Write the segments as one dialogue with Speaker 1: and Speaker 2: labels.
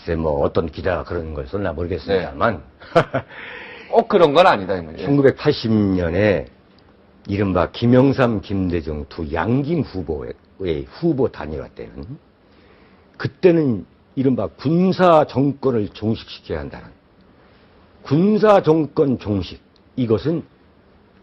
Speaker 1: 글쎄, 뭐, 어떤 기자가 그런 걸 썼나 모르겠습니다만.
Speaker 2: 꼭 그런 건 아니다, 이 말이에요.
Speaker 1: 1980년에 이른바 김영삼, 김대중 두 양김 후보의 후보 단일화 때는, 그때는 이른바 군사 정권을 종식시켜야 한다는, 군사 정권 종식, 이것은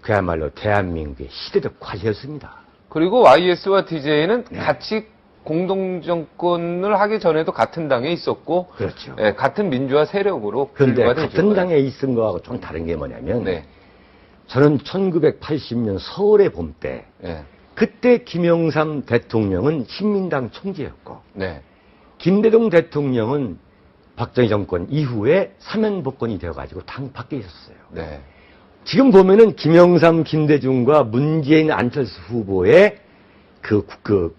Speaker 1: 그야말로 대한민국의 시대적 과제였습니다.
Speaker 2: 그리고 YS와 TJ는
Speaker 1: 네.
Speaker 2: 같이 공동정권을 하기 전에도 같은 당에 있었고,
Speaker 1: 그렇죠.
Speaker 2: 예, 같은 민주화 세력으로
Speaker 1: 그런데
Speaker 2: 분류가 되죠.
Speaker 1: 같은 당에 있은 거하고 좀 다른 게 뭐냐면,
Speaker 2: 네.
Speaker 1: 저는 1980년 서울의 봄 때,
Speaker 2: 예.
Speaker 1: 그때 김영삼 대통령은 신민당 총재였고,
Speaker 2: 네.
Speaker 1: 김대중 대통령은 박정희 정권 이후에 사면복권이 되어가지고 당 밖에 있었어요.
Speaker 2: 네.
Speaker 1: 지금 보면은 김영삼, 김대중과 문재인, 안철수 후보의 그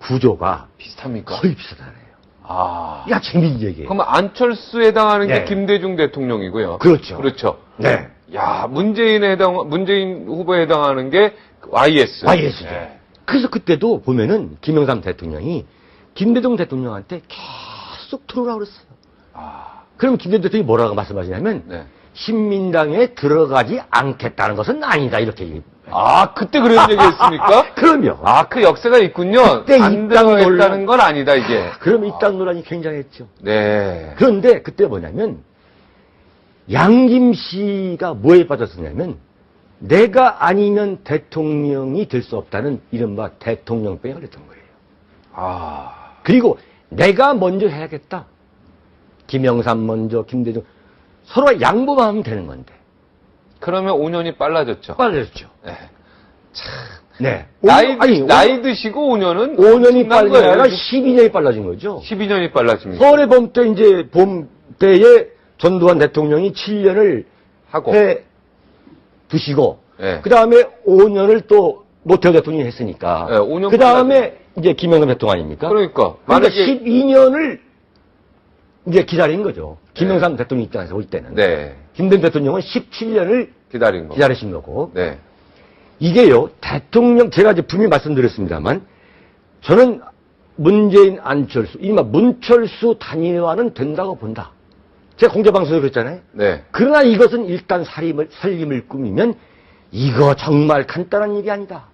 Speaker 1: 구조가
Speaker 2: 비슷합니까?
Speaker 1: 거의 비슷하네요.
Speaker 2: 아.
Speaker 1: 야, 재미있는 얘기예요.
Speaker 2: 그럼 안철수에 해당하는 게
Speaker 1: 네.
Speaker 2: 김대중 대통령이고요.
Speaker 1: 그렇죠.
Speaker 2: 그렇죠.
Speaker 1: 네.
Speaker 2: 야, 문재인 후보에 해당하는 게 YS.
Speaker 1: YS죠.
Speaker 2: 네.
Speaker 1: 그래서 그때도 보면은 김영삼 대통령이 김대중 대통령한테 계속 들어오라고 그랬어요.
Speaker 2: 아.
Speaker 1: 그럼 김대중 대통령이 뭐라고 말씀하시냐면,
Speaker 2: 네.
Speaker 1: 신민당에 들어가지 않겠다는 것은 아니다, 이렇게 얘기해요.
Speaker 2: 아, 그때 그런 얘기 했습니까?
Speaker 1: 그럼요.
Speaker 2: 아, 그 역사가 있군요.
Speaker 1: 그때
Speaker 2: 안
Speaker 1: 입당
Speaker 2: 들어가겠다는 건 아니다, 이게.
Speaker 1: 그럼 입당 논란이 굉장했죠.
Speaker 2: 네.
Speaker 1: 그런데 그때 뭐냐면, 양김 씨가 뭐에 빠졌었냐면, 내가 아니면 대통령이 될 수 없다는 이른바 대통령병에 걸렸던 거예요.
Speaker 2: 아.
Speaker 1: 그리고 내가 먼저 해야겠다. 김영삼 먼저, 김대중. 서로 양보만 하면 되는 건데.
Speaker 2: 그러면 5년이 빨라졌죠.
Speaker 1: 빨라졌죠.
Speaker 2: 네.
Speaker 1: 네.
Speaker 2: 나이 드시고 5년은
Speaker 1: 5년이
Speaker 2: 엄청난
Speaker 1: 빨라진 게 아니라
Speaker 2: 거예요.
Speaker 1: 12년이 빨라진 거죠.
Speaker 2: 12년이 빨라집니다.
Speaker 1: 서울의 봄 때 이제 봄 때에 전두환 대통령이 7년을
Speaker 2: 하고.
Speaker 1: 해 두시고,
Speaker 2: 네.
Speaker 1: 그 다음에 5년을 또 노태우 대통령이 했으니까.
Speaker 2: 네, 5년
Speaker 1: 그 다음에 이제 김영삼 대통령 아닙니까?
Speaker 2: 그러니까.
Speaker 1: 그러니까
Speaker 2: 만약에.
Speaker 1: 12년을 이제 기다린 거죠. 김영삼 대통령 입장에서 볼 때는.
Speaker 2: 네.
Speaker 1: 김대중 대통령은 17년을
Speaker 2: 기다린 거.
Speaker 1: 기다리신 거고.
Speaker 2: 네.
Speaker 1: 이게요, 대통령, 제가 이제 분명히 말씀드렸습니다만, 저는 문재인, 안철수, 이른바 문철수 단일화는 된다고 본다. 제가 공개방송에서 그랬잖아요.
Speaker 2: 네.
Speaker 1: 그러나 이것은 일단 살림을 꾸미면, 이거 정말 간단한 일이 아니다.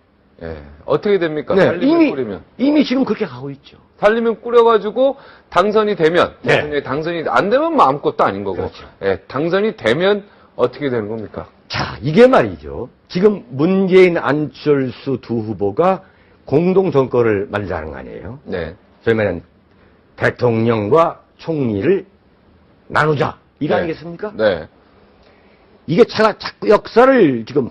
Speaker 2: 네. 어떻게 됩니까?
Speaker 1: 네,
Speaker 2: 살림을 꾸리면.
Speaker 1: 이미 지금 그렇게 가고 있죠.
Speaker 2: 살림을 꾸려가지고 당선이 되면,
Speaker 1: 네.
Speaker 2: 대통령이 당선이 안 되면 뭐 아무것도 아닌 거고.
Speaker 1: 그렇죠.
Speaker 2: 네. 당선이 되면 어떻게 되는 겁니까?
Speaker 1: 자, 이게 말이죠. 지금 문재인, 안철수 두 후보가 공동 정권을 만들자는 거 아니에요.
Speaker 2: 네.
Speaker 1: 소위 말하는 대통령과 총리를 나누자. 이거
Speaker 2: 네.
Speaker 1: 아니겠습니까?
Speaker 2: 네.
Speaker 1: 이게 제가 자꾸 역사를 지금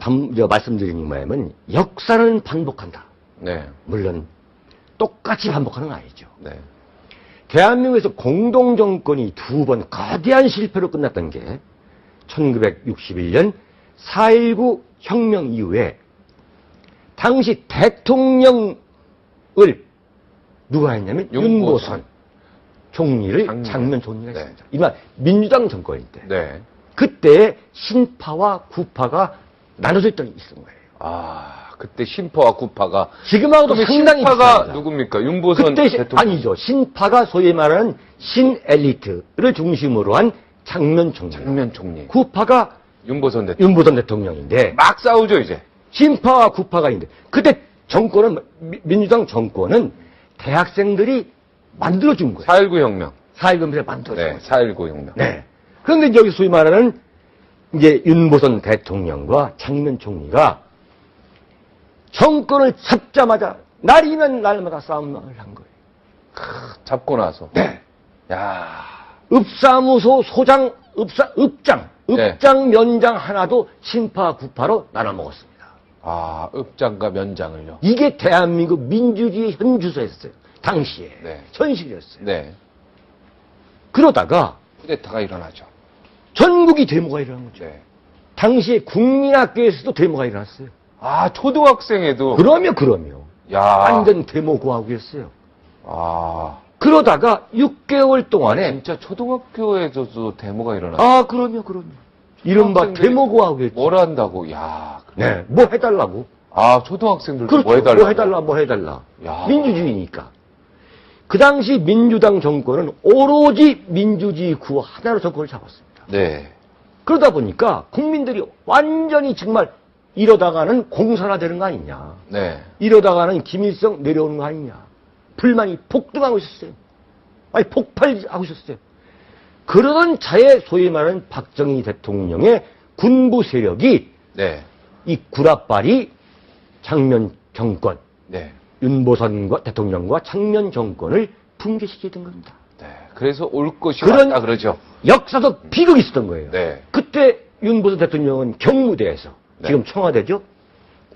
Speaker 1: 말씀드리는 게 뭐냐면, 역사는 반복한다.
Speaker 2: 네.
Speaker 1: 물론 똑같이 반복하는 건 아니죠.
Speaker 2: 네.
Speaker 1: 대한민국에서 공동 정권이 두 번 거대한 실패로 끝났던 게 1961년 4.19 혁명 이후에 당시 대통령을 누가 했냐면 윤보선 총리를 장면 총리가
Speaker 2: 네.
Speaker 1: 했습니다. 이말 민주당 정권인데
Speaker 2: 네.
Speaker 1: 그때 신파와 구파가 나눠져 있던 게 있었던 거예요.
Speaker 2: 아, 그때 신파와 구파가.
Speaker 1: 지금하고도
Speaker 2: 그러면
Speaker 1: 상당히
Speaker 2: 신파가
Speaker 1: 비슷합니다.
Speaker 2: 누굽니까? 윤보선
Speaker 1: 그때
Speaker 2: 대통령.
Speaker 1: 아니죠. 신파가 소위 말하는 신엘리트를 중심으로 한 장면 총리.
Speaker 2: 장면 총리.
Speaker 1: 구파가
Speaker 2: 윤보선 대통령.
Speaker 1: 윤보선 대통령인데
Speaker 2: 막 싸우죠, 이제.
Speaker 1: 신파와 구파가 있는데 그때 정권은 민주당 정권은 대학생들이 만들어준 거예요.
Speaker 2: 4.19 혁명.
Speaker 1: 4.19에 만들어준
Speaker 2: 네,
Speaker 1: 거예요.
Speaker 2: 4.19 혁명.
Speaker 1: 네. 그런데 이제 여기 소위 말하는 이제 윤보선 대통령과 장면 총리가 정권을 잡자마자 날이면 날마다 싸움을 한 거예요.
Speaker 2: 잡고 나서.
Speaker 1: 네.
Speaker 2: 야.
Speaker 1: 읍사무소 소장, 읍장,
Speaker 2: 네.
Speaker 1: 면장 하나도 신파 구파로 나눠 먹었습니다.
Speaker 2: 아, 읍장과 면장을요.
Speaker 1: 이게 대한민국 민주주의 현주소였어요. 당시에.
Speaker 2: 네.
Speaker 1: 현실이었어요.
Speaker 2: 네.
Speaker 1: 그러다가
Speaker 2: 쿠데타가 일어나죠.
Speaker 1: 전국이 데모가 일어난 거죠.
Speaker 2: 네.
Speaker 1: 당시에 국민학교에서도 데모가 일어났어요.
Speaker 2: 아, 초등학생에도.
Speaker 1: 그러면.
Speaker 2: 야.
Speaker 1: 완전 데모 고하고였어요.
Speaker 2: 아.
Speaker 1: 그러다가 6개월 동안에
Speaker 2: 진짜 초등학교에서도 데모가 일어났어요.
Speaker 1: 그럼요. 이른바
Speaker 2: 초등학생들이
Speaker 1: 데모 고하고였죠.
Speaker 2: 뭘 한다고? 야.
Speaker 1: 네. 뭐 해달라고.
Speaker 2: 아, 초등학생들도
Speaker 1: 그렇죠.
Speaker 2: 뭐 해달라고?
Speaker 1: 뭐 해달라.
Speaker 2: 야.
Speaker 1: 민주주의니까. 그 당시 민주당 정권은 오로지 민주주의 구호 하나로 정권을 잡았습니다.
Speaker 2: 네.
Speaker 1: 그러다 보니까 국민들이 완전히 정말 이러다가는 공산화되는 거 아니냐.
Speaker 2: 네.
Speaker 1: 이러다가는 김일성 내려오는 거 아니냐. 불만이 폭등하고 있었어요. 아니, 폭발하고 있었어요. 그러던 차에 소위 말하는 박정희 대통령의 군부 세력이
Speaker 2: 네.
Speaker 1: 이 구라빨이 장면 정권,
Speaker 2: 네.
Speaker 1: 윤보선 대통령과 장면 정권을 붕괴시키게 된 겁니다.
Speaker 2: 네. 그래서 올 것이
Speaker 1: 그런
Speaker 2: 왔다 그러죠.
Speaker 1: 역사적 비극이 있었던 거예요.
Speaker 2: 네.
Speaker 1: 그때 윤보선 대통령은 경무대에서
Speaker 2: 네.
Speaker 1: 지금 청와대죠.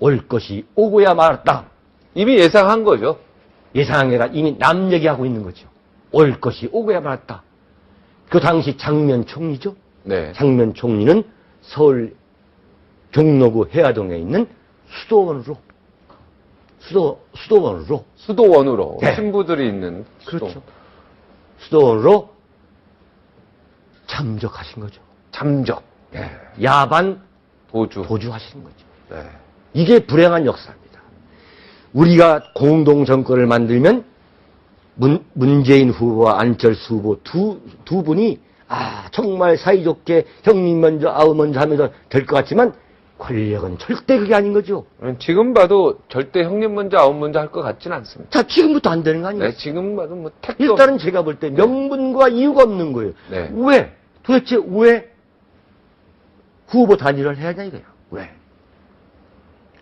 Speaker 1: 올 것이 오고야 말았다.
Speaker 2: 이미 예상한 거죠.
Speaker 1: 예상해라 이미 남 얘기하고 있는 거죠. 올 것이 오고야 말았다. 그 당시 장면 총리죠.
Speaker 2: 네.
Speaker 1: 장면 총리는 서울 종로구 해화동에 있는 수도원으로
Speaker 2: 수도원으로
Speaker 1: 네.
Speaker 2: 신부들이 있는 수도.
Speaker 1: 그렇죠. 수도원으로 잠적하신 거죠.
Speaker 2: 잠적.
Speaker 1: 네. 야반
Speaker 2: 도주.
Speaker 1: 도주하시는 거죠.
Speaker 2: 네.
Speaker 1: 이게 불행한 역사입니다. 우리가 공동 정권을 만들면 문재인 후보와 안철수 후보 두 분이 정말 사이좋게 형님 먼저 아우 먼저 하면서 될 것 같지만 권력은 절대 그게 아닌 거죠.
Speaker 2: 지금 봐도 절대 형님 먼저 아홉 먼저 할 것 같지는 않습니다.
Speaker 1: 자, 지금부터 안 되는 거 아니에요?
Speaker 2: 네, 지금 봐도 뭐 택도
Speaker 1: 일단은 제가 볼 때 명분과 이유가 없는 거예요.
Speaker 2: 네.
Speaker 1: 왜? 도대체 왜 후보 단일화를 해야 하냐 이거예요. 왜?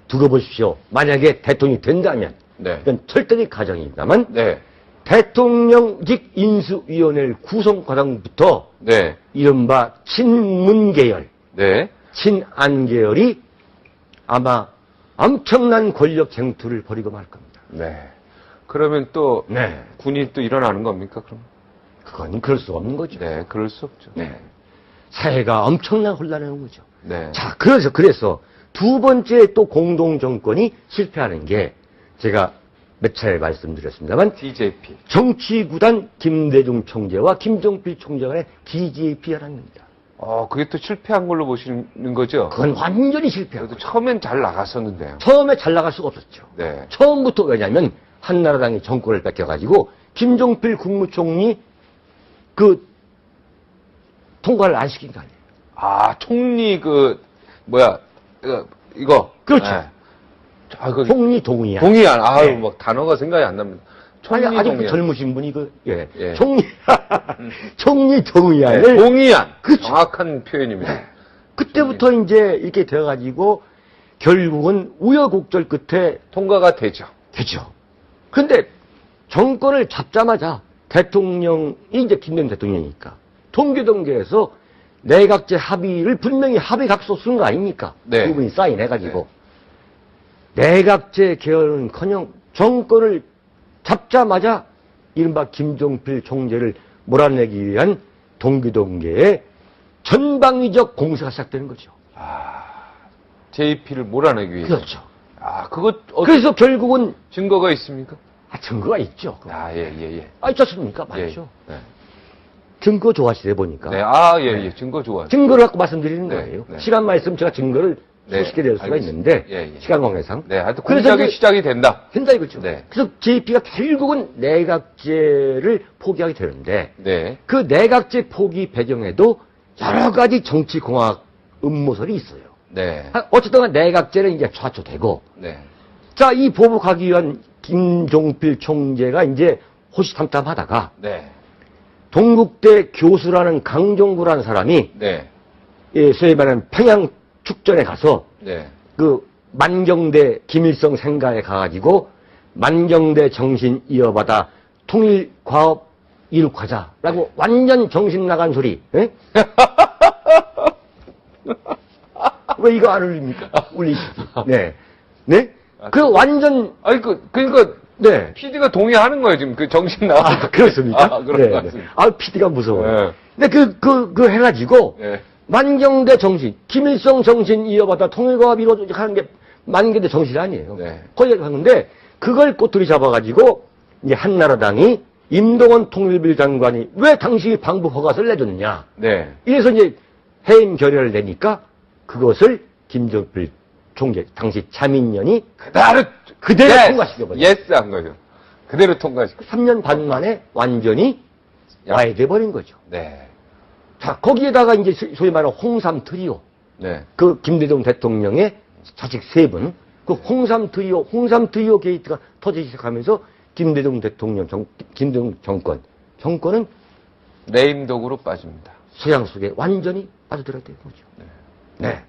Speaker 1: 두고 보십시오. 만약에 대통령이 된다면
Speaker 2: 네.
Speaker 1: 이건 절대적 가정입니다만
Speaker 2: 네.
Speaker 1: 대통령직 인수위원회 구성 과정부터
Speaker 2: 네.
Speaker 1: 이른바 친문 계열,
Speaker 2: 네.
Speaker 1: 친안 계열이 아마 엄청난 권력 쟁투를 벌이고 말 겁니다.
Speaker 2: 네. 그러면 또
Speaker 1: 네.
Speaker 2: 군이 또 일어나는 겁니까? 그럼?
Speaker 1: 그건 그럴 수 없는 거죠.
Speaker 2: 네, 그럴 수 없죠.
Speaker 1: 네. 사회가 엄청난 혼란에 온 거죠.
Speaker 2: 네.
Speaker 1: 자, 그래서 두 번째 또 공동 정권이 실패하는 게 제가 몇 차례 말씀드렸습니다만
Speaker 2: DJP.
Speaker 1: 정치구단 김대중 총재와 김종필 총재 간의 DJP 현황입니다.
Speaker 2: 그게 또 실패한 걸로 보시는 거죠?
Speaker 1: 그건 완전히 실패한
Speaker 2: 그래도
Speaker 1: 거죠.
Speaker 2: 처음엔 잘 나갔었는데요.
Speaker 1: 처음에 잘 나갈 수가 없었죠.
Speaker 2: 네.
Speaker 1: 처음부터 왜냐하면 한나라당이 정권을 뺏겨가지고 김종필 국무총리 통과를 안 시킨 거 아니에요.
Speaker 2: 총리 이거.
Speaker 1: 그렇죠.
Speaker 2: 네.
Speaker 1: 총리 동의안.
Speaker 2: 동의안.
Speaker 1: 네.
Speaker 2: 막 단어가 생각이 안 납니다. 총리
Speaker 1: 아니, 아직
Speaker 2: 동의안.
Speaker 1: 젊으신 분이
Speaker 2: 예.
Speaker 1: 총리 동의안을.
Speaker 2: 네, 동의안.
Speaker 1: 그렇죠.
Speaker 2: 정확한 표현입니다.
Speaker 1: 그때부터 이제 이렇게 되어가지고 결국은 우여곡절 끝에
Speaker 2: 통과가 되죠.
Speaker 1: 되죠. 그런데 정권을 잡자마자 대통령이 이제 김대중 대통령이니까 동교동계에서 내각제 합의를 분명히 합의 각서 쓴 거 아닙니까?
Speaker 2: 네.
Speaker 1: 두 분이 사인해가지고. 내각제 개헌은커녕 정권을 잡자마자 이른바 김종필 총재를 몰아내기 위한 동교동계의 전방위적 공세가 시작되는 거죠.
Speaker 2: JP를 몰아내기 위해서.
Speaker 1: 그렇죠.
Speaker 2: 그래서
Speaker 1: 그래서 결국은
Speaker 2: 증거가 있습니까?
Speaker 1: 증거가 있죠.
Speaker 2: 예.
Speaker 1: 있지 않습니까? 맞죠.
Speaker 2: 예.
Speaker 1: 증거 좋아하시네 보니까.
Speaker 2: 네, 예. 증거 좋아요.
Speaker 1: 증거를 갖고 말씀드리는
Speaker 2: 네,
Speaker 1: 거예요.
Speaker 2: 네.
Speaker 1: 시간만 있으면 제가 증거를
Speaker 2: 네,
Speaker 1: 수십 개 낼 수가
Speaker 2: 알겠습니다.
Speaker 1: 있는데
Speaker 2: 예.
Speaker 1: 시간 관계상.
Speaker 2: 네, 하여튼
Speaker 1: 그래서
Speaker 2: 공작이
Speaker 1: 이제
Speaker 2: 시작이 된다.
Speaker 1: 된다 이거죠.
Speaker 2: 네.
Speaker 1: 그래서 JP가 결국은 내각제를 포기하게 되는데
Speaker 2: 네.
Speaker 1: 그 내각제 포기 배경에도 여러 가지 정치공학 음모설이 있어요.
Speaker 2: 네.
Speaker 1: 어쨌든 간에 내각제는 이제 좌초되고
Speaker 2: 네.
Speaker 1: 자, 이 보복하기 위한 김종필 총재가 이제 호시탐탐하다가
Speaker 2: 네.
Speaker 1: 동국대 교수라는 강종구라는 사람이
Speaker 2: 네.
Speaker 1: 소위 말하는 평양 축전에 가서
Speaker 2: 네.
Speaker 1: 그 만경대 김일성 생가에 가가지고 만경대 정신 이어받아 통일 과업 이룩하자라고 완전 정신 나간 소리. 예? 왜 이거 안 울립니까? 울리시지. 네. 네? 그 완전
Speaker 2: 그러니까
Speaker 1: 네.
Speaker 2: PD가 동의하는 거예요, 지금 그 정신 나와.
Speaker 1: 그렇습니까?
Speaker 2: 그런 것 같습니다.
Speaker 1: PD가 무서워요.
Speaker 2: 네.
Speaker 1: 근데 그 해가지고,
Speaker 2: 네.
Speaker 1: 만경대 정신, 김일성 정신 이어받아 통일과업 이루어지게 하는 게 만경대 정신이 아니에요.
Speaker 2: 네.
Speaker 1: 거기까지 하는데, 그걸 꼬투리 잡아가지고, 이제 한나라당이 임동원 통일부 장관이 왜 당시 방북 허가서를 내줬느냐.
Speaker 2: 네.
Speaker 1: 이래서 이제 해임 결의를 내니까, 그것을 김종필 총재, 당시 자민련이
Speaker 2: 그대로
Speaker 1: 그대로 통과시켜버려요.
Speaker 2: 예스 한 거죠. 그대로 통과시켜.
Speaker 1: 3년 반 만에 완전히 와해돼 버린 거죠.
Speaker 2: 네.
Speaker 1: 자, 거기에다가 이제 소위 말하는 홍삼 트리오.
Speaker 2: 네.
Speaker 1: 그 김대중 대통령의 자식 세 분, 그 홍삼 트리오 게이트가 터지기 시작하면서 김대중 대통령 김대중 정권은
Speaker 2: 레임덕으로 빠집니다.
Speaker 1: 서양 속에 완전히 빠져들어야 되는 거죠. 네.